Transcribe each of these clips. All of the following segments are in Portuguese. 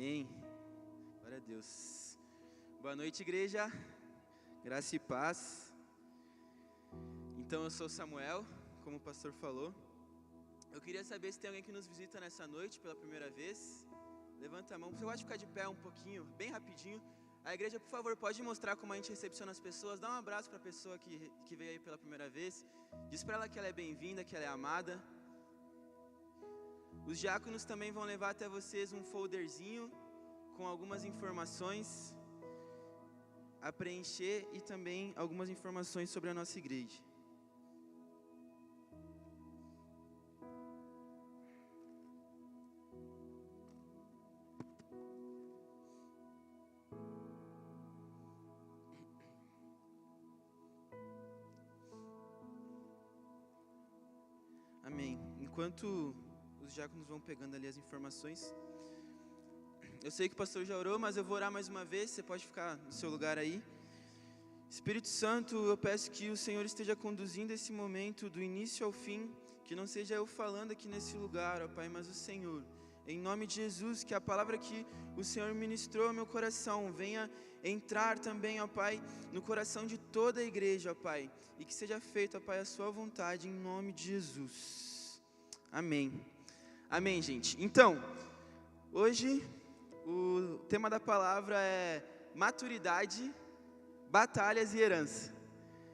Amém. Glória a Deus. Boa noite, igreja. Graça e paz. Então, eu sou Samuel, como o pastor falou. Eu queria saber se tem alguém que nos visita nessa noite pela primeira vez. Levanta a mão. Você pode ficar de pé um pouquinho, bem rapidinho. A igreja, por favor, pode mostrar como a gente recepciona as pessoas. Dá um abraço para a pessoa que veio aí pela primeira vez. Diz para ela que ela é bem-vinda, que ela é amada. Os diáconos também vão levar até vocês um folderzinho com algumas informações a preencher e também algumas informações sobre a nossa igreja. Amém. Enquanto os diáconos vão pegando ali as informações, eu sei que o pastor já orou, mas eu vou orar mais uma vez. Você pode ficar no seu lugar aí. Espírito Santo, eu peço que o Senhor esteja conduzindo esse momento do início ao fim, que não seja eu falando aqui nesse lugar, ó Pai, mas o Senhor. Em nome de Jesus, que a palavra que o Senhor ministrou ao meu coração venha entrar também, ó Pai, no coração de toda a igreja, ó Pai, e que seja feita, ó Pai, a sua vontade, em nome de Jesus. Amém. Amém, gente. Então, hoje o tema da palavra é maturidade, batalhas e herança.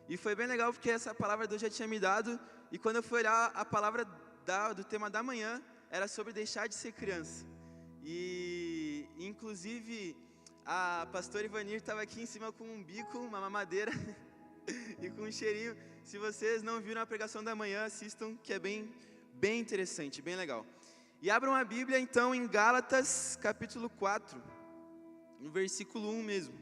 E foi bem legal porque essa palavra Deus já tinha me dado, e quando eu fui olhar a palavra do tema da manhã, era sobre deixar de ser criança. E inclusive a pastora Ivanir estava aqui em cima com um bico, uma mamadeira e com um cheirinho. Se vocês não viram a pregação da manhã, assistam, que é bem interessante, bem legal. E abram a Bíblia então em Gálatas capítulo 4, no versículo 1 mesmo.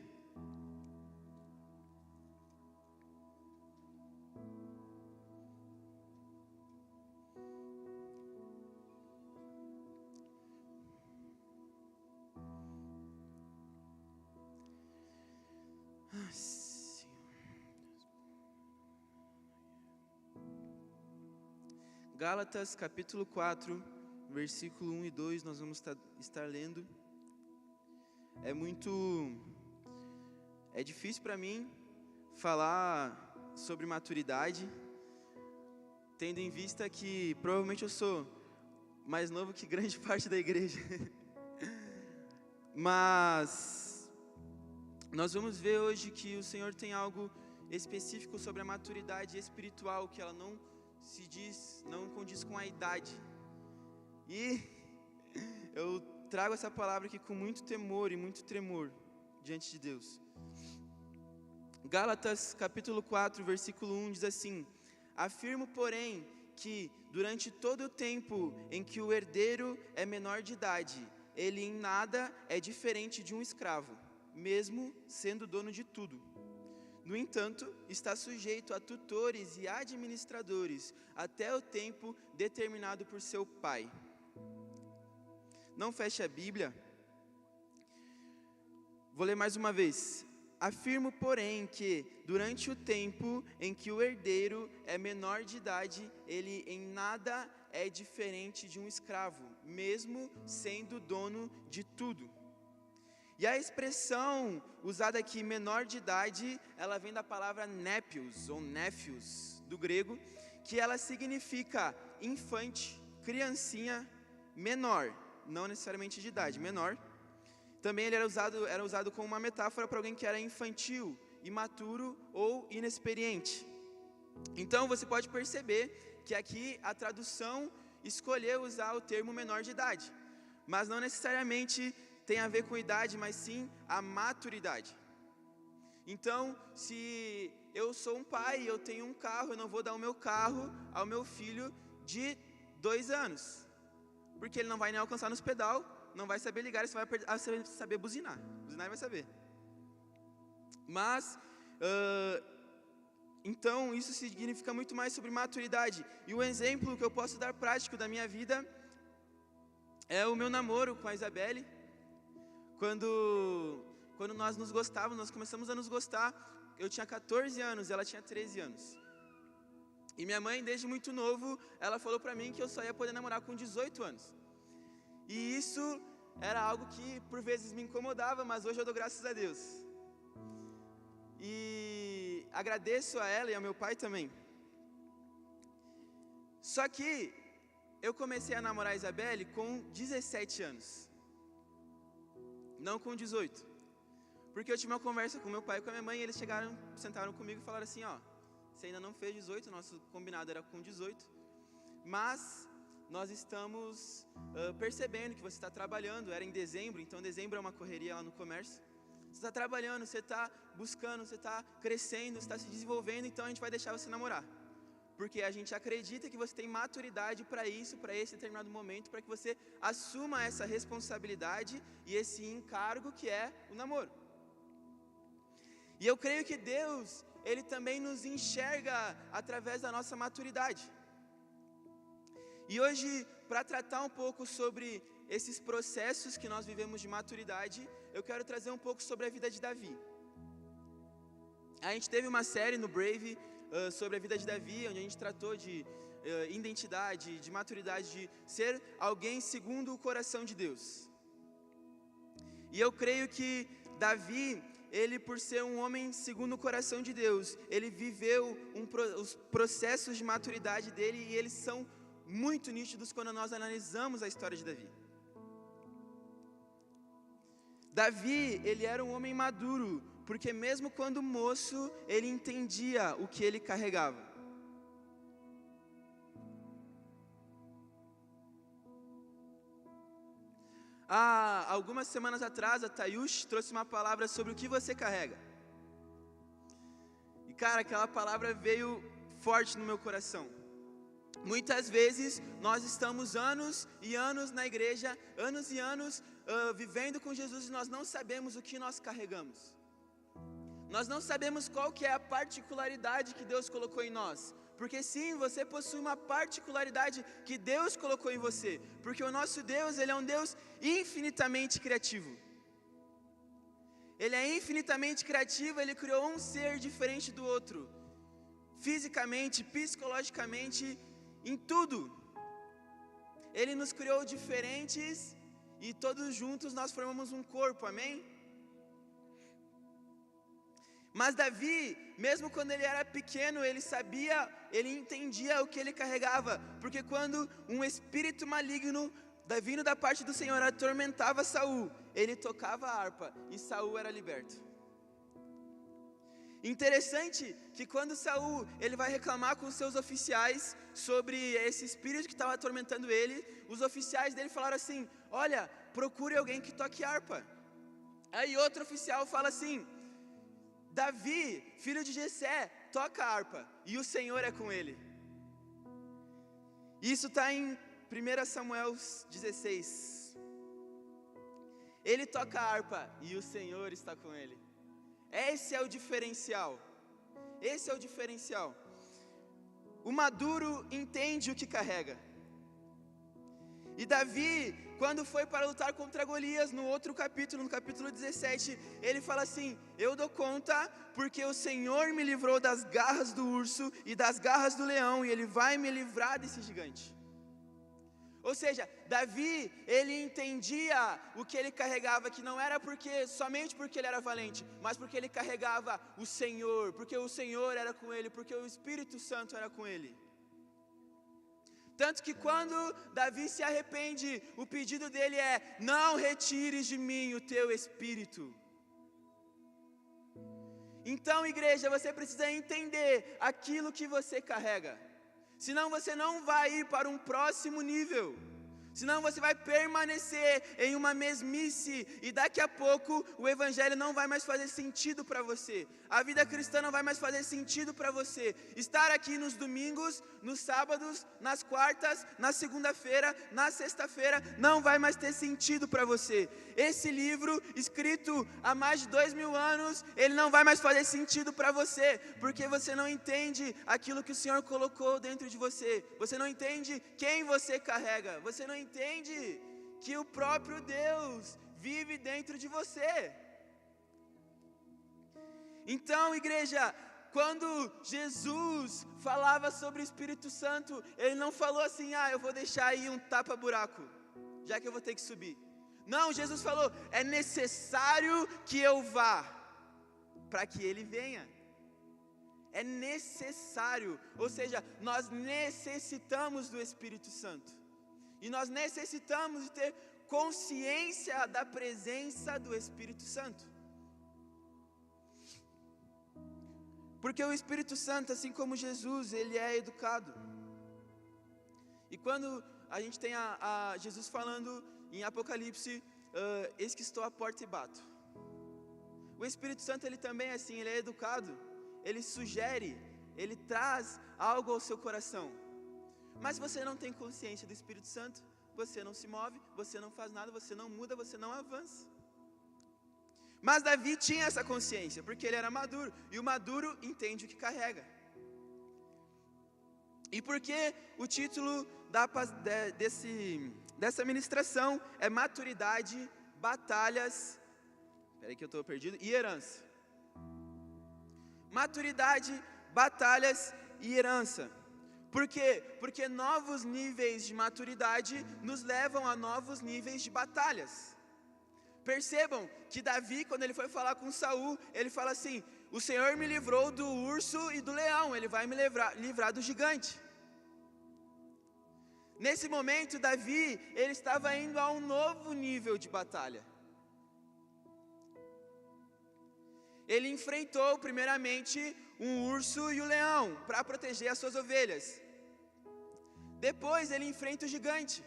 Gálatas capítulo 4, versículo 1 e 2, nós vamos estar lendo. É difícil para mim falar sobre maturidade, tendo em vista que provavelmente eu sou mais novo que grande parte da igreja. Mas nós vamos ver hoje que o Senhor tem algo específico sobre a maturidade espiritual, que ela não condiz com a idade. E eu trago essa palavra aqui com muito temor e muito tremor diante de Deus. Gálatas capítulo 4, versículo 1 diz assim: afirmo, porém, que durante todo o tempo em que o herdeiro é menor de idade, ele em nada é diferente de um escravo, mesmo sendo dono de tudo. No entanto, está sujeito a tutores e administradores até o tempo determinado por seu pai. Não feche a Bíblia. Vou ler mais uma vez. Afirmo, porém, que durante o tempo em que o herdeiro é menor de idade, ele em nada é diferente de um escravo, mesmo sendo dono de tudo. E a expressão usada aqui, menor de idade, ela vem da palavra népios, ou néfios, do grego, que ela significa infante, criancinha, menor, não necessariamente de idade, menor. Também ele era usado como uma metáfora para alguém que era infantil, imaturo ou inexperiente. Então você pode perceber que aqui a tradução escolheu usar o termo menor de idade, mas não necessariamente tem a ver com idade, mas sim a maturidade. Então, se eu sou um pai e eu tenho um carro, eu não vou dar o meu carro ao meu filho de 2 anos, porque ele não vai nem alcançar nos pedal, não vai saber ligar, ele só vai saber buzinar. Buzinar ele vai saber. Mas, então, isso significa muito mais sobre maturidade. E o exemplo que eu posso dar prático da minha vida é o meu namoro com a Isabelle. Quando nós nos gostávamos, nós começamos a nos gostar, eu tinha 14 anos, ela tinha 13 anos. E minha mãe, desde muito novo, ela falou pra mim que eu só ia poder namorar com 18 anos. E isso era algo que por vezes me incomodava, mas hoje eu dou graças a Deus. E agradeço a ela e ao meu pai também. Só que eu comecei a namorar a Isabelle com 17 anos, não com 18. Porque eu tive uma conversa com meu pai e com a minha mãe, e eles sentaram comigo e falaram assim, ó, você ainda não fez 18, nosso combinado era com 18, mas nós estamos percebendo que você está trabalhando, era em dezembro, então dezembro é uma correria lá no comércio, você está trabalhando, você está buscando, você está crescendo, você está se desenvolvendo, então a gente vai deixar você namorar. Porque a gente acredita que você tem maturidade para isso, para esse determinado momento, para que você assuma essa responsabilidade e esse encargo que é o namoro. E eu creio que Deus, Ele também nos enxerga através da nossa maturidade. E hoje, para tratar um pouco sobre esses processos que nós vivemos de maturidade, eu quero trazer um pouco sobre a vida de Davi. A gente teve uma série no Brave sobre a vida de Davi, onde a gente tratou de identidade, de maturidade, de ser alguém segundo o coração de Deus. E eu creio que Davi, ele por ser um homem segundo o coração de Deus, ele viveu os processos de maturidade dele, e eles são muito nítidos quando nós analisamos a história de Davi. Davi, ele era um homem maduro, porque mesmo quando moço, ele entendia o que ele carregava. Há algumas semanas atrás, a Tayush trouxe uma palavra sobre o que você carrega. E cara, aquela palavra veio forte no meu coração. Muitas vezes nós estamos anos e anos na igreja, anos e anos vivendo com Jesus, e nós não sabemos o que nós carregamos. Nós não sabemos qual que é a particularidade que Deus colocou em nós. Porque sim, você possui uma particularidade que Deus colocou em você. Porque o nosso Deus, Ele é um Deus infinitamente criativo. Ele é infinitamente criativo, Ele criou um ser diferente do outro. Fisicamente, psicologicamente, em tudo. Ele nos criou diferentes e todos juntos nós formamos um corpo, amém? Mas Davi, mesmo quando ele era pequeno, ele sabia, ele entendia o que ele carregava. Porque quando um espírito maligno, vindo da parte do Senhor, atormentava Saul, ele tocava a harpa e Saul era liberto. Interessante que quando Saul, ele vai reclamar com seus oficiais sobre esse espírito que estava atormentando ele, os oficiais dele falaram assim, olha, procure alguém que toque harpa. Aí outro oficial fala assim, Davi, filho de Jessé, toca a harpa, e o Senhor é com ele. Isso está em 1 Samuel 16. Ele toca a harpa, e o Senhor está com ele. Esse é o diferencial. Esse é o diferencial. O maduro entende o que carrega. E Davi, quando foi para lutar contra Golias, no outro capítulo, no capítulo 17, ele fala assim, eu dou conta porque o Senhor me livrou das garras do urso e das garras do leão, e Ele vai me livrar desse gigante. Ou seja, Davi, ele entendia o que ele carregava, que não era somente porque ele era valente, mas porque ele carregava o Senhor, porque o Senhor era com ele, porque o Espírito Santo era com ele. Tanto que quando Davi se arrepende, o pedido dele é, não retires de mim o teu Espírito. Então, igreja, você precisa entender aquilo que você carrega. Senão você não vai ir para um próximo nível. Senão você vai permanecer em uma mesmice e daqui a pouco o evangelho não vai mais fazer sentido para você. A vida cristã não vai mais fazer sentido para você. Estar aqui nos domingos, nos sábados, nas quartas, na segunda-feira, na sexta-feira, não vai mais ter sentido para você. Esse livro, escrito há mais de 2000 anos, ele não vai mais fazer sentido para você, porque você não entende aquilo que o Senhor colocou dentro de você. Você não entende quem você carrega. Você não entende que o próprio Deus vive dentro de você. Então, igreja, quando Jesus falava sobre o Espírito Santo, Ele não falou assim, eu vou deixar aí um tapa-buraco, já que eu vou ter que subir. Não, Jesus falou, é necessário que eu vá, para que Ele venha. É necessário, ou seja, nós necessitamos do Espírito Santo. E nós necessitamos de ter consciência da presença do Espírito Santo. Porque o Espírito Santo, assim como Jesus, ele é educado. E quando a gente tem a Jesus falando em Apocalipse, eis que estou à porta e bato. O Espírito Santo, ele também é assim, ele é educado. Ele sugere, ele traz algo ao seu coração. Mas se você não tem consciência do Espírito Santo, você não se move, você não faz nada, você não muda, você não avança. Mas Davi tinha essa consciência, porque ele era maduro, e o maduro entende o que carrega. E por que o título dessa ministração é maturidade, batalhas, espera aí que eu estou perdido, e herança. Maturidade, batalhas e herança. Por quê? Porque novos níveis de maturidade nos levam a novos níveis de batalhas. Percebam que Davi, quando ele foi falar com Saul, ele fala assim, o Senhor me livrou do urso e do leão, Ele vai me livrar do gigante. Nesse momento, Davi, ele estava indo a um novo nível de batalha. Ele enfrentou primeiramente um urso e o leão, para proteger as suas ovelhas. Depois ele enfrenta o gigante.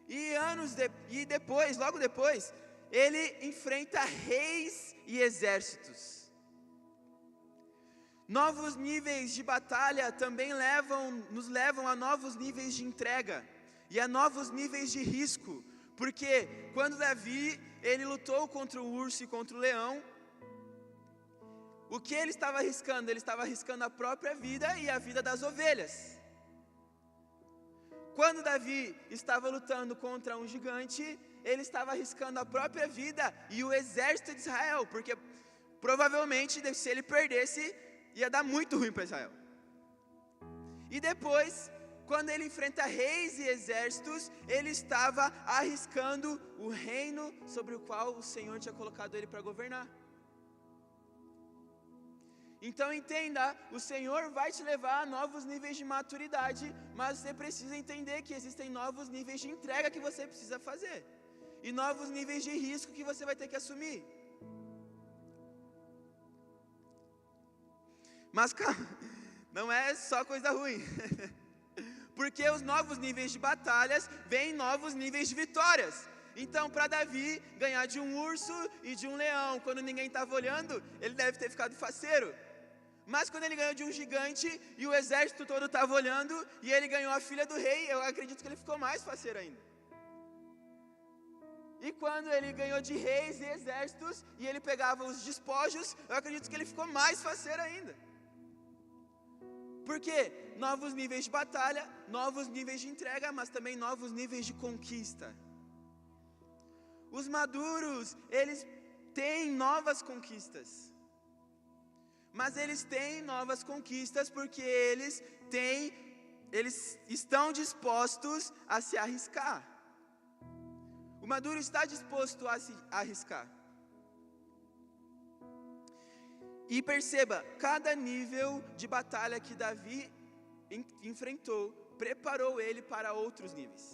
E depois, logo depois, ele enfrenta reis e exércitos. Novos níveis de batalha também nos levam a novos níveis de entrega e a novos níveis de risco, porque quando Davi, ele lutou contra o urso e contra o leão, o que ele estava arriscando? Ele estava arriscando a própria vida e a vida das ovelhas. Quando Davi estava lutando contra um gigante, ele estava arriscando a própria vida e o exército de Israel, porque provavelmente, se ele perdesse, ia dar muito ruim para Israel. E depois, quando ele enfrenta reis e exércitos, ele estava arriscando o reino sobre o qual o Senhor tinha colocado ele para governar. Então entenda, o Senhor vai te levar a novos níveis de maturidade, mas você precisa entender que existem novos níveis de entrega que você precisa fazer, e novos níveis de risco que você vai ter que assumir. Mas calma, não é só coisa ruim, porque os novos níveis de batalhas vêm novos níveis de vitórias. Então, para Davi ganhar de um urso e de um leão, quando ninguém estava olhando, ele deve ter ficado faceiro. Mas quando ele ganhou de um gigante e o exército todo estava olhando, e ele ganhou a filha do rei, eu acredito que ele ficou mais faceiro ainda. E quando ele ganhou de reis e exércitos, e ele pegava os despojos, eu acredito que ele ficou mais faceiro ainda. Por quê? Novos níveis de batalha, novos níveis de entrega, mas também novos níveis de conquista. Os maduros, eles têm novas conquistas. Mas eles têm novas conquistas porque eles estão dispostos a se arriscar. O maduro está disposto a se arriscar. E perceba, cada nível de batalha que Davi enfrentou, preparou ele para outros níveis.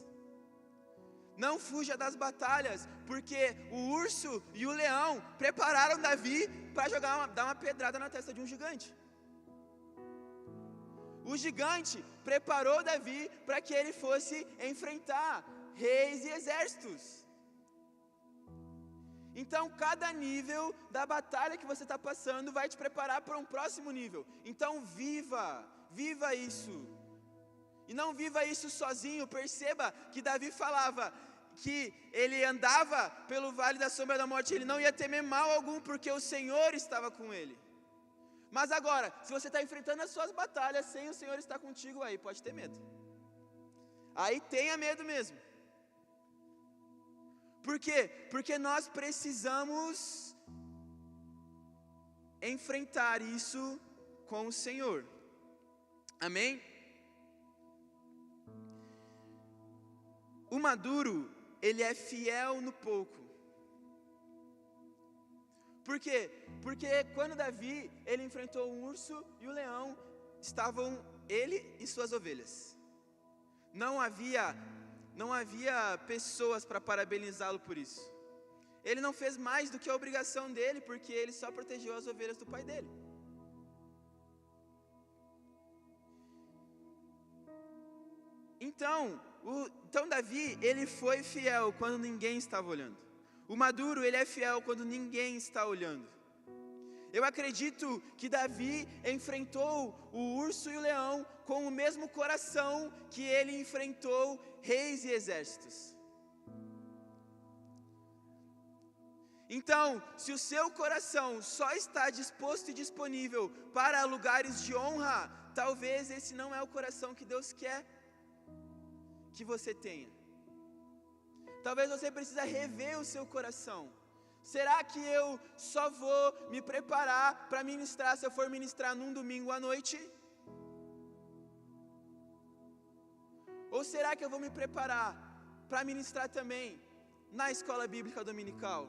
Não fuja das batalhas, porque o urso e o leão prepararam Davi para dar uma pedrada na testa de um gigante. O gigante preparou Davi para que ele fosse enfrentar reis e exércitos. Então, cada nível da batalha que você está passando vai te preparar para um próximo nível. Então, viva isso. E não viva isso sozinho. Perceba que Davi falava que ele andava pelo vale da sombra da morte, ele não ia temer mal algum, porque o Senhor estava com ele. Mas agora, se você está enfrentando as suas batalhas sem o Senhor estar contigo, aí pode ter medo. Aí tenha medo mesmo. Por quê? Porque nós precisamos enfrentar isso com o Senhor. Amém? O maduro, ele é fiel no pouco. Por quê? Porque quando Davi, ele enfrentou um urso e o leão, estavam ele e suas ovelhas. Não havia pessoas para parabenizá-lo por isso. Ele não fez mais do que a obrigação dele, porque ele só protegeu as ovelhas do pai dele. Então Davi, ele foi fiel quando ninguém estava olhando. O maduro, ele é fiel quando ninguém está olhando. Eu acredito que Davi enfrentou o urso e o leão com o mesmo coração que ele enfrentou reis e exércitos. Então, se o seu coração só está disposto e disponível para lugares de honra, talvez esse não é o coração que Deus quer que você tenha. Talvez você precise rever o seu coração. Será que eu só vou me preparar para ministrar se eu for ministrar num domingo à noite? Ou será que eu vou me preparar para ministrar também na escola bíblica dominical?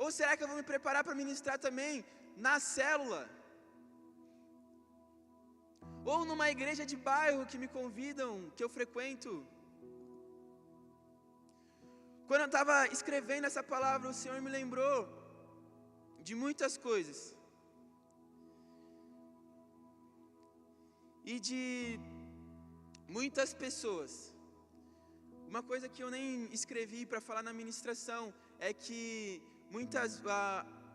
Ou será que eu vou me preparar para ministrar também na célula? Ou numa igreja de bairro que me convidam, que eu frequento? Quando eu estava escrevendo essa palavra, o Senhor me lembrou de muitas coisas. E de muitas pessoas. Uma coisa que eu nem escrevi para falar na ministração é que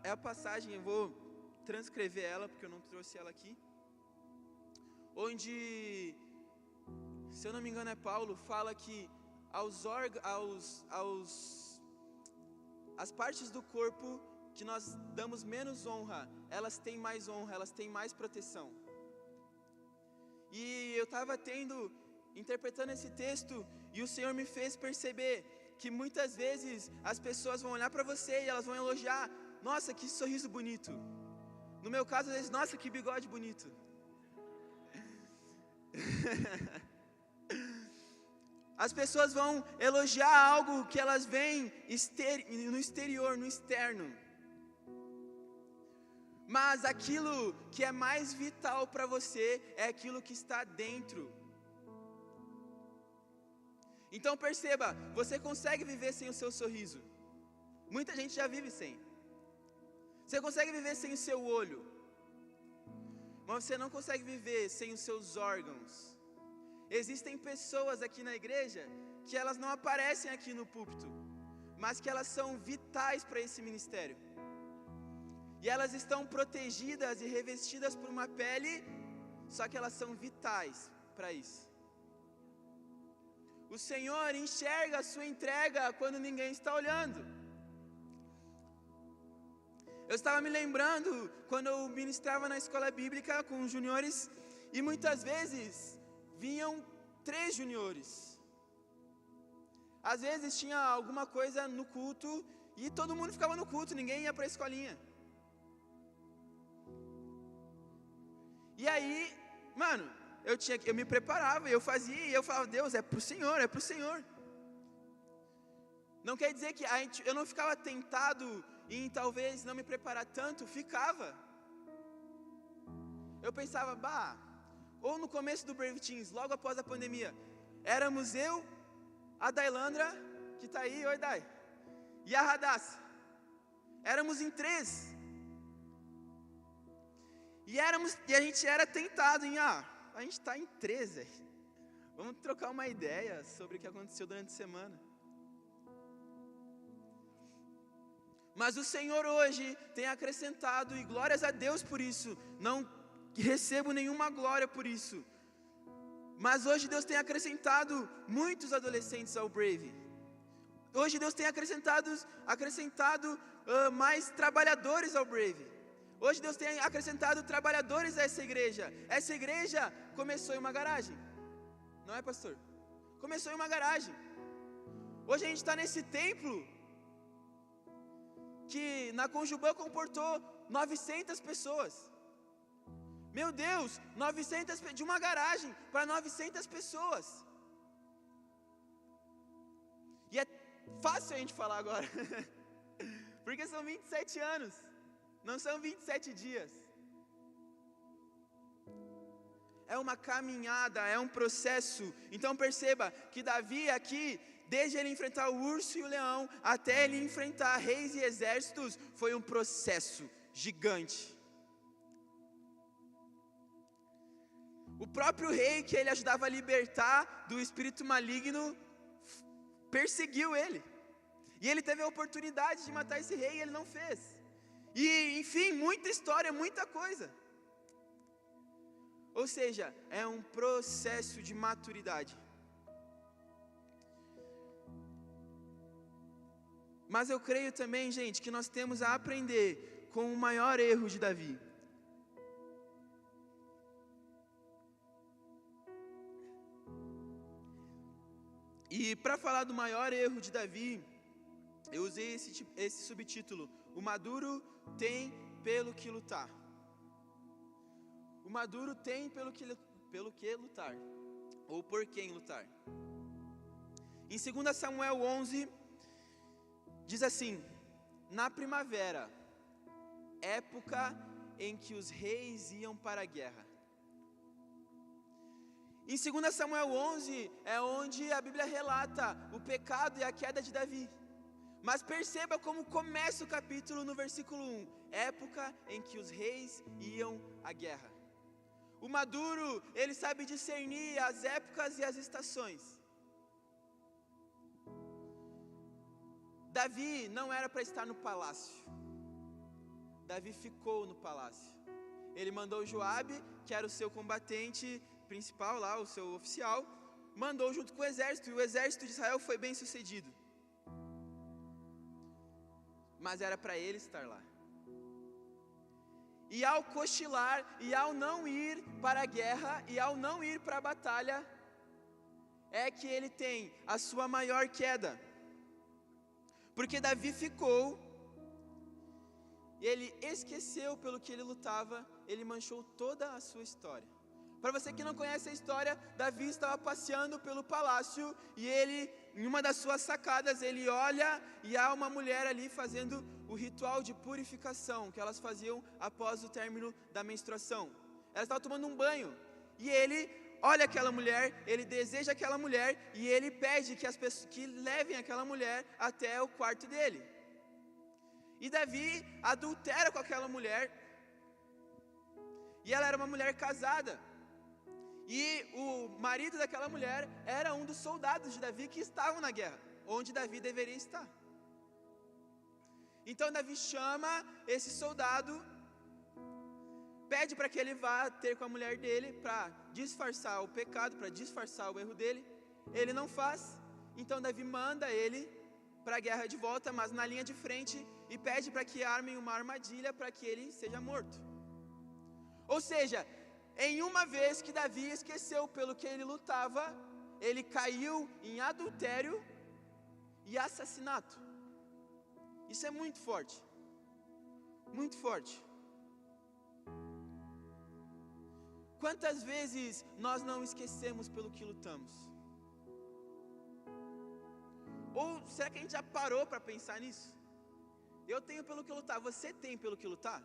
é a passagem, eu vou transcrever ela, porque eu não trouxe ela aqui. Onde, se eu não me engano é Paulo, fala que as partes do corpo que nós damos menos honra, elas têm mais honra, elas têm mais proteção. E eu estava interpretando esse texto, e o Senhor me fez perceber que muitas vezes as pessoas vão olhar para você e elas vão elogiar: nossa, que sorriso bonito. No meu caso, às vezes, nossa, que bigode bonito. As pessoas vão elogiar algo que elas veem no exterior, no externo. Mas aquilo que é mais vital para você é aquilo que está dentro. Então perceba, você consegue viver sem o seu sorriso. Muita gente já vive sem. Você consegue viver sem o seu olho. Mas você não consegue viver sem os seus órgãos. Existem pessoas aqui na igreja que elas não aparecem aqui no púlpito, mas que elas são vitais para esse ministério. E elas estão protegidas e revestidas por uma pele, só que elas são vitais para isso. O Senhor enxerga a sua entrega quando ninguém está olhando. Eu estava me lembrando quando eu ministrava na escola bíblica com os juniores, e muitas vezes vinham 3 juniores. Às vezes tinha alguma coisa no culto e todo mundo ficava no culto, ninguém ia para a escolinha. E aí, mano, eu me preparava, eu fazia, e eu falava: Deus, é pro Senhor, é pro Senhor. Não quer dizer que eu não ficava tentado em talvez não me preparar tanto, ficava. Eu pensava: ou no começo do Brave Teens, logo após a pandemia, éramos eu, a Dailandra, que está aí, oi Dai, e a Radassa. Éramos em 3. E a gente era tentado em, a gente está em 3, vamos trocar uma ideia sobre o que aconteceu durante a semana. Mas o Senhor hoje tem acrescentado, e glórias a Deus por isso, não recebo nenhuma glória por isso. Mas hoje Deus tem acrescentado muitos adolescentes ao Brave. Hoje Deus tem acrescentado mais trabalhadores ao Brave. Hoje Deus tem acrescentado trabalhadores a essa igreja. Essa igreja começou em uma garagem. Não é, pastor? Começou em uma garagem. Hoje a gente está nesse templo que na Conjubã comportou 900 pessoas. Meu Deus, 900 de uma garagem para 900 pessoas. fácil a gente falar agora, porque são 27 anos, não são 27 dias. É uma caminhada, é um processo. Então perceba que Davi aqui, desde ele enfrentar o urso e o leão, até ele enfrentar reis e exércitos, foi um processo gigante. O próprio rei que ele ajudava a libertar do espírito maligno, perseguiu ele. E ele teve a oportunidade de matar esse rei e ele não fez. E enfim, muita história, muita coisa. Ou seja, é um processo de maturidade. Mas eu creio também, gente, que nós temos a aprender com o maior erro de Davi. E para falar do maior erro de Davi, eu usei esse subtítulo: o maduro tem pelo que lutar. O maduro tem pelo que lutar, ou por quem lutar. Em 2 Samuel 11, diz assim: na primavera, época em que os reis iam para a guerra. Em 2 Samuel 11 é onde a Bíblia relata o pecado e a queda de Davi. Mas perceba como começa o capítulo no versículo 1: época em que os reis iam à guerra. O maduro, ele sabe discernir as épocas e as estações. Davi não era para estar no palácio. Davi ficou no palácio. Ele mandou Joabe, que era o seu combatente principal lá, o seu oficial, mandou junto com o exército, e o exército de Israel foi bem sucedido. Mas era para ele estar lá. E ao cochilar, e ao não ir para a guerra, e ao não ir para a batalha, é que ele tem a sua maior queda. Porque Davi ficou, ele esqueceu pelo que ele lutava, ele manchou toda a sua história. Para você que não conhece a história, Davi estava passeando pelo palácio, e ele, em uma das suas sacadas, ele olha, e há uma mulher ali fazendo o ritual de purificação, que elas faziam após o término da menstruação. Ela estava tomando um banho, e ele olha aquela mulher, ele deseja aquela mulher, e ele pede que as pessoas que levem aquela mulher até o quarto dele. E Davi adultera com aquela mulher, e ela era uma mulher casada, e o marido daquela mulher era um dos soldados de Davi que estavam na guerra, onde Davi deveria estar. Então Davi chama esse soldado, pede para que ele vá ter com a mulher dele, para disfarçar o pecado, para disfarçar o erro dele. Ele não faz, então Davi manda ele para a guerra de volta, mas na linha de frente, e pede para que armem uma armadilha para que ele seja morto. Ou seja, em uma vez que Davi esqueceu pelo que ele lutava, ele caiu em adultério e assassinato. Isso é muito forte, muito forte. Quantas vezes nós não esquecemos pelo que lutamos? Ou será que a gente já parou para pensar nisso? Eu tenho pelo que lutar, você tem pelo que lutar?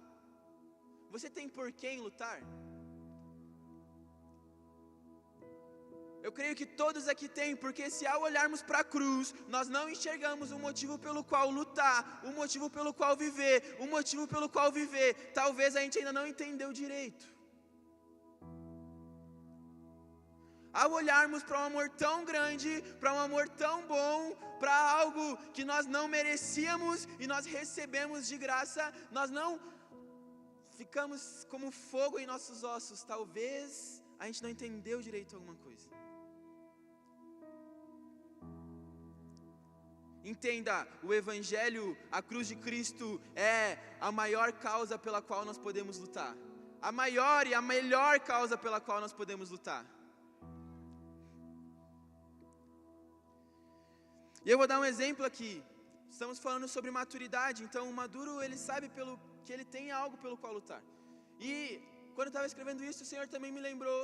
Você tem por quem lutar? Eu creio que todos aqui têm, porque se ao olharmos para a cruz, nós não enxergamos um motivo pelo qual lutar, um motivo pelo qual viver, um motivo pelo qual viver, talvez a gente ainda não entendeu direito. Ao olharmos para um amor tão grande, para um amor tão bom, para algo que nós não merecíamos e nós recebemos de graça, nós não ficamos como fogo em nossos ossos. Talvez a gente não entendeu direito alguma coisa. Entenda, o Evangelho, a cruz de Cristo é a maior causa pela qual nós podemos lutar. A maior e a melhor causa pela qual nós podemos lutar. E eu vou dar um exemplo aqui. Estamos falando sobre maturidade, então o maduro, ele sabe que ele tem algo pelo qual lutar. E quando eu estava escrevendo isso, o Senhor também me lembrou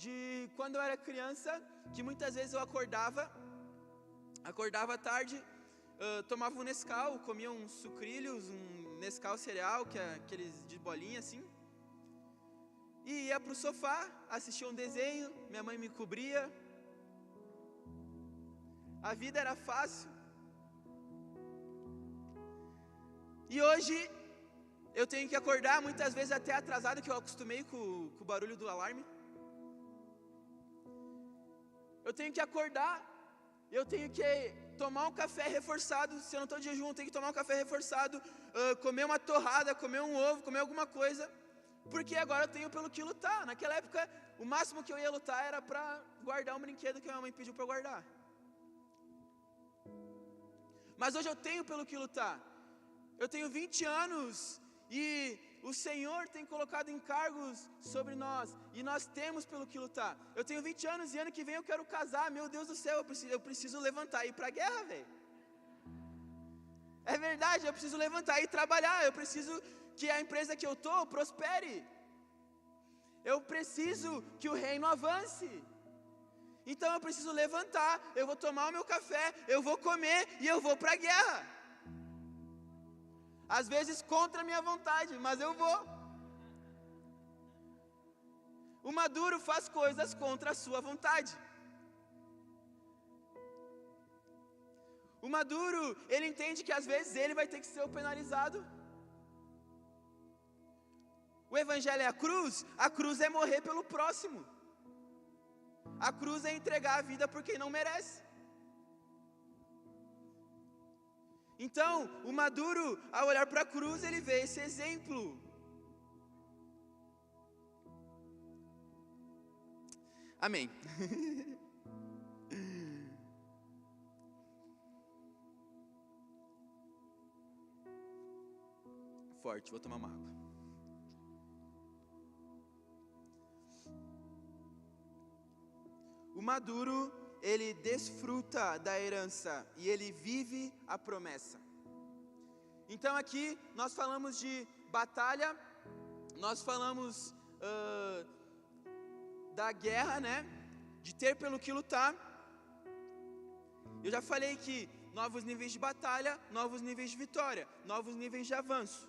de quando eu era criança, que muitas vezes eu acordava tarde, tomava um Nescau, comia uns sucrilhos, um Nescau cereal, que é aqueles de bolinha assim, e ia pro sofá, assistia um desenho, minha mãe me cobria, a vida era fácil. E hoje eu tenho que acordar, muitas vezes até atrasado, que eu acostumei com o barulho do alarme. Eu tenho que acordar, eu tenho que tomar um café reforçado. Se eu não estou de jejum, eu tenho que tomar um café reforçado, comer uma torrada, comer um ovo, comer alguma coisa, porque agora eu tenho pelo que lutar. Naquela época, o máximo que eu ia lutar era para guardar um brinquedo que a minha mãe pediu para eu guardar. Mas hoje eu tenho pelo que lutar. Eu tenho 20 anos e o Senhor tem colocado encargos sobre nós, e nós temos pelo que lutar. Eu tenho 20 anos e ano que vem eu quero casar. Meu Deus do céu, eu preciso levantar e ir para a guerra, velho. É verdade, eu preciso levantar e trabalhar. Eu preciso que a empresa que eu estou prospere. Eu preciso que o reino avance. Então eu preciso levantar, eu vou tomar o meu café, eu vou comer e eu vou para a guerra. Às vezes contra a minha vontade, mas eu vou. O maduro faz coisas contra a sua vontade. O maduro, ele entende que às vezes ele vai ter que ser o penalizado. O evangelho é a cruz é morrer pelo próximo. A cruz é entregar a vida por quem não merece. Então, o maduro, ao olhar para a cruz, ele vê esse exemplo. Amém. Forte, vou tomar uma água. O maduro, ele desfruta da herança e ele vive a promessa. Então aqui nós falamos de batalha, nós falamos da guerra, né? De ter pelo que lutar. Eu já falei que novos níveis de batalha, novos níveis de vitória, novos níveis de avanço.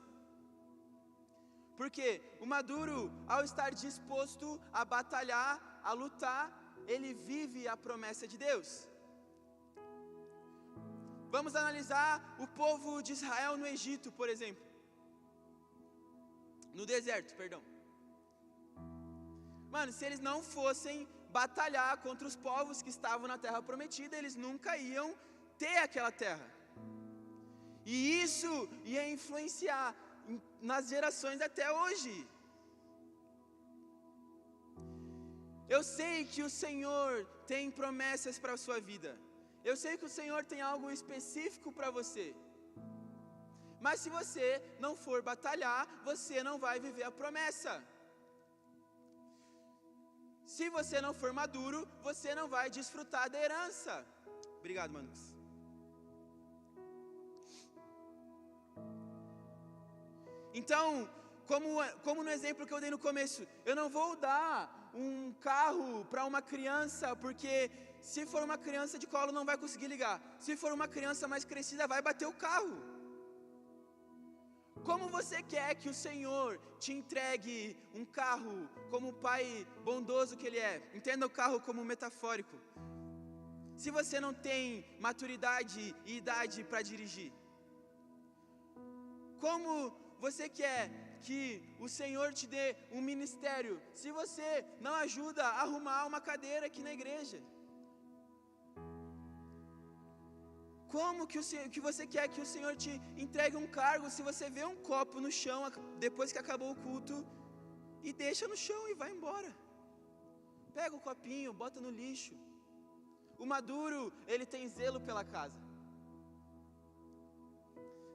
Porque o maduro, ao estar disposto a batalhar, a lutar, ele vive a promessa de Deus. Vamos analisar o povo de Israel no Egito, por exemplo. No deserto, perdão. Mano, se eles não fossem batalhar contra os povos que estavam na terra prometida, eles nunca iam ter aquela terra. E isso ia influenciar nas gerações até hoje. Eu sei que o Senhor tem promessas para a sua vida. Eu sei que o Senhor tem algo específico para você. Mas se você não for batalhar, você não vai viver a promessa. Se você não for maduro, você não vai desfrutar da herança. Obrigado, Manux. Então, como no exemplo que eu dei no começo, eu não vou dar um carro para uma criança, porque se for uma criança de colo não vai conseguir ligar. Se for uma criança mais crescida, vai bater o carro. Como você quer que o Senhor te entregue um carro como o pai bondoso que Ele é? Entenda o carro como metafórico. Se você não tem maturidade e idade para dirigir, como você quer que o Senhor te dê um ministério se você não ajuda a arrumar uma cadeira aqui na igreja? Como que você quer que o Senhor te entregue um cargo se você vê um copo no chão depois que acabou o culto e deixa no chão e vai embora? Pega o copinho, bota no lixo. O maduro, ele tem zelo pela casa.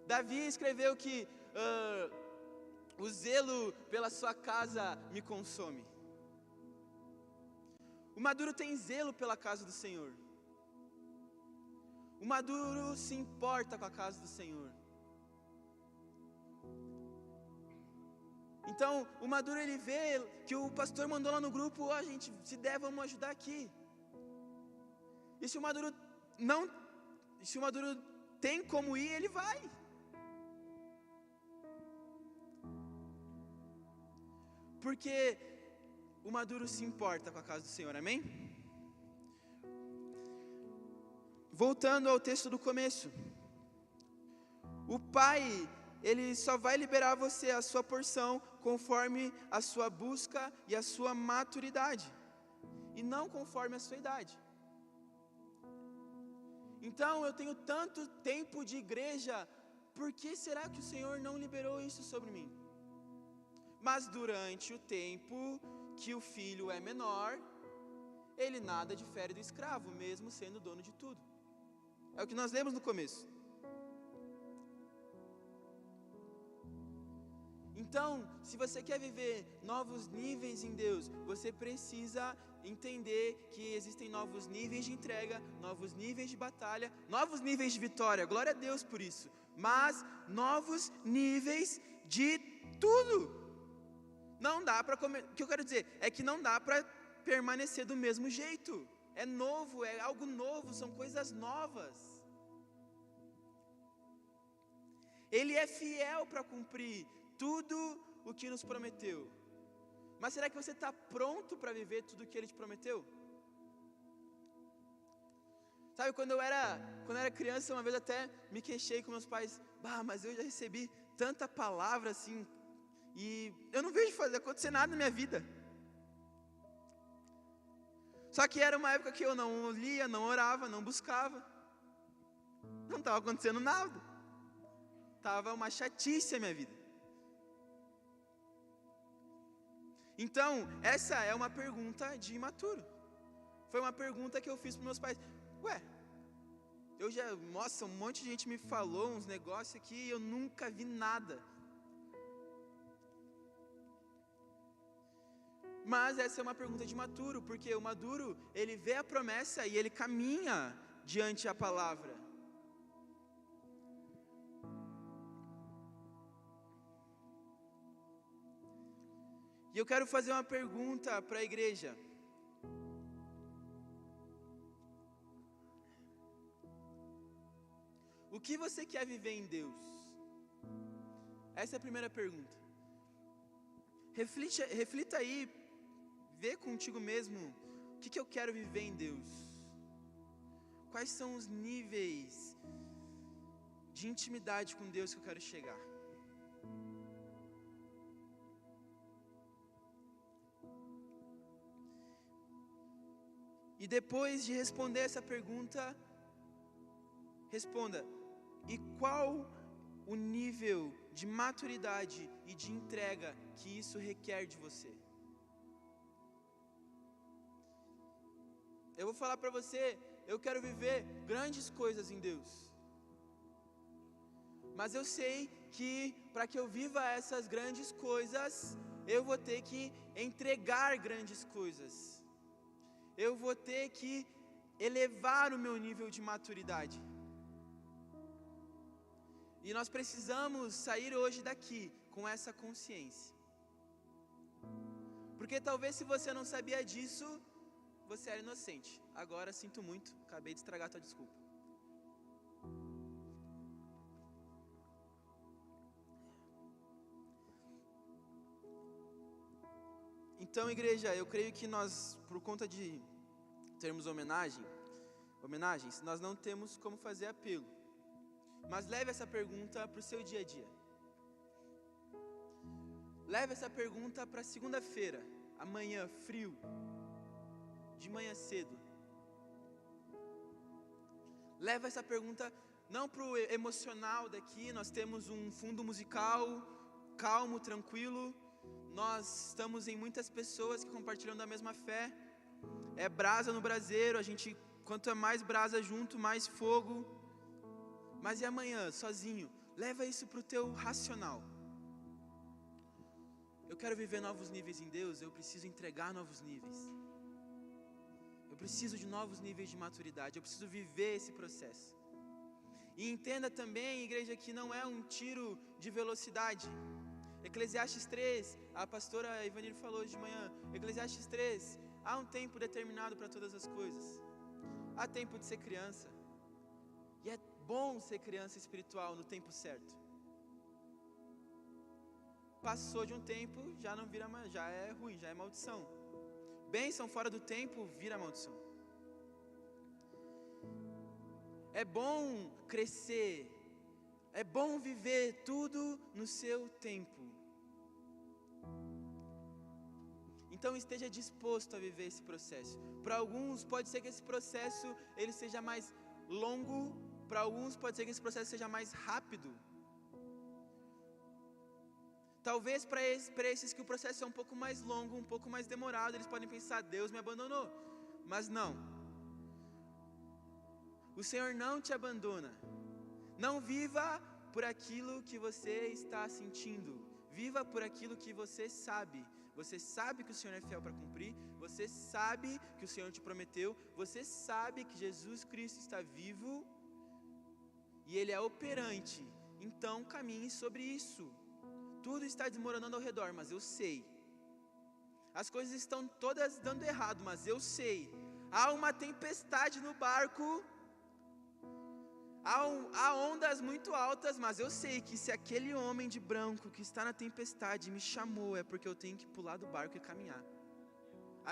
Davi escreveu que o zelo pela sua casa me consome. O maduro tem zelo pela casa do Senhor. O maduro se importa com a casa do Senhor. Então, o maduro ele vê que o pastor mandou lá no grupo, gente, se der, vamos ajudar aqui. E se o maduro tem como ir, ele vai. Porque o maduro se importa com a casa do Senhor, amém? Voltando ao texto do começo. O Pai, Ele só vai liberar você a sua porção conforme a sua busca e a sua maturidade, e não conforme a sua idade. Então, eu tenho tanto tempo de igreja, por que será que o Senhor não liberou isso sobre mim? Mas durante o tempo que o filho é menor, ele nada difere do escravo, mesmo sendo dono de tudo. É o que nós lemos no começo. Então, se você quer viver novos níveis em Deus, você precisa entender que existem novos níveis de entrega, novos níveis de batalha, novos níveis de vitória. Glória a Deus por isso. Mas novos níveis de tudo. Não dá para o que eu quero dizer é que não dá para permanecer do mesmo jeito. É novo, é algo novo, são coisas novas. Ele é fiel para cumprir tudo o que nos prometeu. Mas será que você está pronto para viver tudo o que Ele te prometeu? Sabe, quando eu era criança, uma vez até me queixei com meus pais. Mas eu já recebi tanta palavra assim, e eu não vejo acontecer nada na minha vida. Só que era uma época que eu não lia, não orava, não buscava. Não estava acontecendo nada. Estava uma chatice a minha vida. Então, essa é uma pergunta de imaturo. Foi uma pergunta que eu fiz para meus pais. Nossa, um monte de gente me falou uns negócios aqui e eu nunca vi nada. Mas essa é uma pergunta de imaturo, porque o maduro, ele vê a promessa e ele caminha diante a palavra. E eu quero fazer uma pergunta para a igreja. O que você quer viver em Deus? Essa é a primeira pergunta. Reflita aí, vê contigo mesmo, o que eu quero viver em Deus? Quais são os níveis de intimidade com Deus que eu quero chegar? E depois de responder essa pergunta, responda: e qual o nível de maturidade e de entrega que isso requer de você? Eu vou falar para você, eu quero viver grandes coisas em Deus. Mas eu sei que para que eu viva essas grandes coisas, eu vou ter que entregar grandes coisas. Eu vou ter que elevar o meu nível de maturidade. E nós precisamos sair hoje daqui com essa consciência. Porque talvez se você não sabia disso, você era inocente. Agora sinto muito, acabei de estragar a tua desculpa. Então, igreja, eu creio que nós, por conta de termos homenagens, nós não temos como fazer apelo. Mas leve essa pergunta para o seu dia a dia. Leve essa pergunta para segunda-feira, amanhã, frio, de manhã cedo. Leve essa pergunta não para o emocional daqui, nós temos um fundo musical, calmo, tranquilo. Nós estamos em muitas pessoas que compartilham da mesma fé. É brasa no braseiro, quanto é mais brasa junto, mais fogo. Mas e amanhã, sozinho? Leva isso para o teu racional. Eu quero viver novos níveis em Deus, eu preciso entregar novos níveis. Eu preciso de novos níveis de maturidade, eu preciso viver esse processo. E entenda também, igreja, que não é um tiro de velocidade. Eclesiastes 3, a pastora Ivanir falou hoje de manhã, Eclesiastes 3, há um tempo determinado para todas as coisas. Há tempo de ser criança. E é bom ser criança espiritual no tempo certo. Passou de um tempo, já não vira mais, já é ruim, já é maldição. Bênção fora do tempo, vira maldição. É bom crescer, é bom viver tudo no seu tempo. Então esteja disposto a viver esse processo. Para alguns pode ser que esse processo ele seja mais longo, para alguns pode ser que esse processo seja mais rápido. Talvez para esses que o processo é um pouco mais longo, um pouco mais demorado, eles podem pensar, Deus me abandonou. Mas não. O Senhor não te abandona. Não viva por aquilo que você está sentindo. Viva por aquilo que você sabe. Você sabe que o Senhor é fiel para cumprir. Você sabe que o Senhor te prometeu. Você sabe que Jesus Cristo está vivo. E Ele é operante. Então caminhe sobre isso. Tudo está desmoronando ao redor, mas eu sei. As coisas estão todas dando errado, mas eu sei. Há uma tempestade no barco. Há ondas muito altas, mas eu sei que se aquele homem de branco que está na tempestade me chamou, é porque eu tenho que pular do barco e caminhar.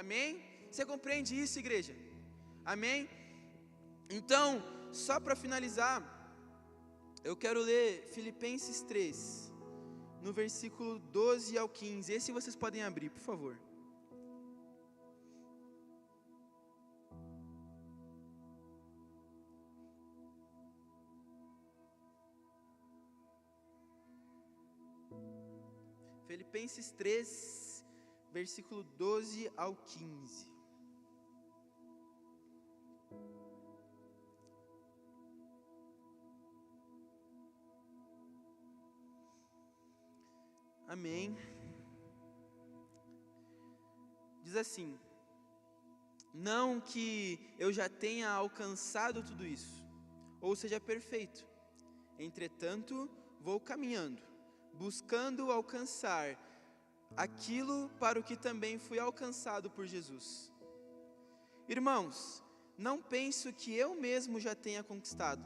Amém? Você compreende isso, igreja? Amém? Então, só para finalizar, eu quero ler Filipenses 3, no versículo 12 ao 15. Esse vocês podem abrir, por favor. Filipenses 3, versículo 12 ao 15. Amém. Diz assim: não que eu já tenha alcançado tudo isso, ou seja perfeito. Entretanto, vou caminhando, buscando alcançar aquilo para o que também fui alcançado por Jesus. Irmãos, não penso que eu mesmo já tenha conquistado,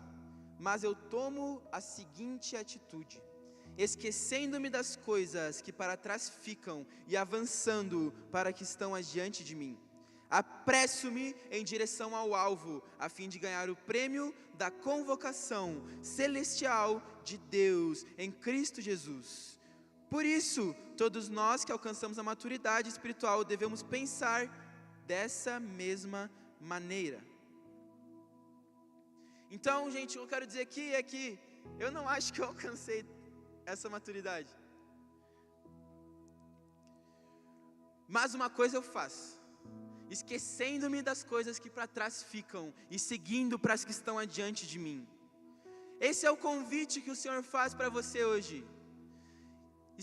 mas eu tomo a seguinte atitude: esquecendo-me das coisas que para trás ficam e avançando para que estão adiante de mim, apresso-me em direção ao alvo, a fim de ganhar o prêmio da convocação celestial de Deus em Cristo Jesus. Por isso, todos nós que alcançamos a maturidade espiritual devemos pensar dessa mesma maneira. Então, gente, o que eu quero dizer aqui é que eu não acho que eu alcancei essa maturidade. Mas uma coisa eu faço: esquecendo-me das coisas que para trás ficam e seguindo para as que estão adiante de mim. Esse é o convite que o Senhor faz para você hoje.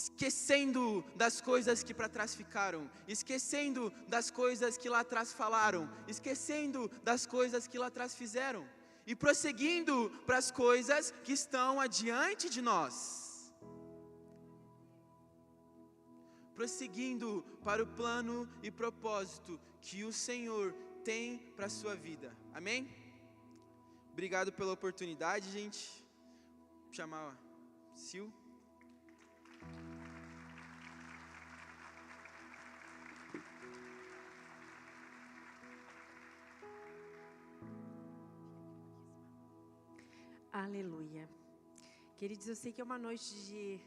Esquecendo das coisas que para trás ficaram, esquecendo das coisas que lá atrás falaram, esquecendo das coisas que lá atrás fizeram, e prosseguindo para as coisas que estão adiante de nós. Prosseguindo para o plano e propósito que o Senhor tem para a sua vida. Amém? Obrigado pela oportunidade, gente. Vou chamar a Sil. Aleluia. Queridos, eu sei que é uma noite de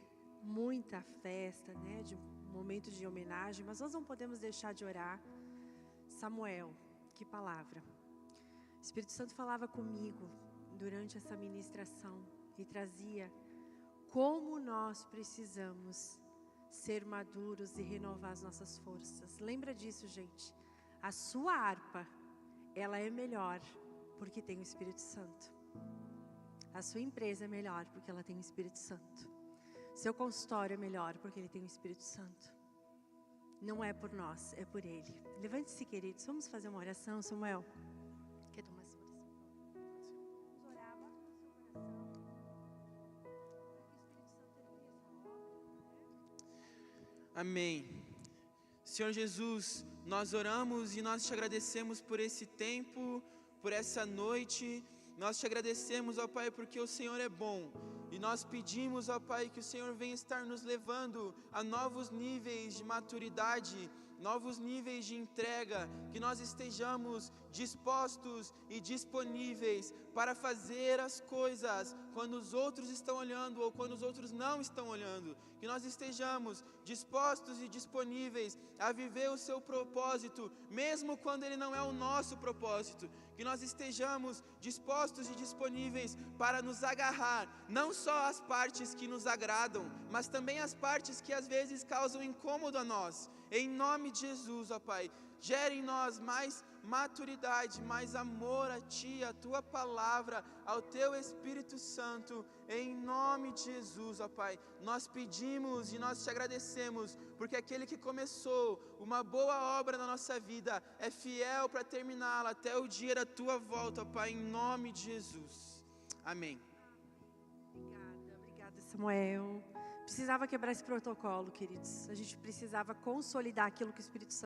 muita festa, né? De momento de homenagem, mas nós não podemos deixar de orar. Samuel, que palavra. O Espírito Santo falava comigo durante essa ministração e trazia como nós precisamos ser maduros e renovar as nossas forças. Lembra disso, gente? A sua harpa, ela é melhor porque tem o Espírito Santo. A sua empresa é melhor porque ela tem o Espírito Santo. Seu consultório é melhor porque ele tem o Espírito Santo. Não é por nós, é por Ele. Levante-se, queridos, vamos fazer uma oração, Samuel. Quer tomar essa oração? Vamos orar, bota no seu coração. Amém. Senhor Jesus, nós oramos e nós te agradecemos por esse tempo, por essa noite. Nós te agradecemos, ó Pai, porque o Senhor é bom. E nós pedimos, ó Pai, que o Senhor venha estar nos levando a novos níveis de maturidade, novos níveis de entrega, que nós estejamos dispostos e disponíveis para fazer as coisas quando os outros estão olhando ou quando os outros não estão olhando, que nós estejamos dispostos e disponíveis a viver o seu propósito, mesmo quando ele não é o nosso propósito, que nós estejamos dispostos e disponíveis para nos agarrar, não só às partes que nos agradam, mas também às partes que às vezes causam incômodo a nós. Em nome de Jesus, ó Pai, gere em nós mais maturidade, mais amor a Ti, a Tua palavra, ao Teu Espírito Santo, em nome de Jesus, ó Pai. Nós pedimos e nós Te agradecemos, porque aquele que começou uma boa obra na nossa vida é fiel para terminá-la até o dia da Tua volta, ó Pai, em nome de Jesus. Amém. Obrigada, Samuel. Precisava quebrar esse protocolo, queridos. A gente precisava consolidar aquilo que o Espírito Santo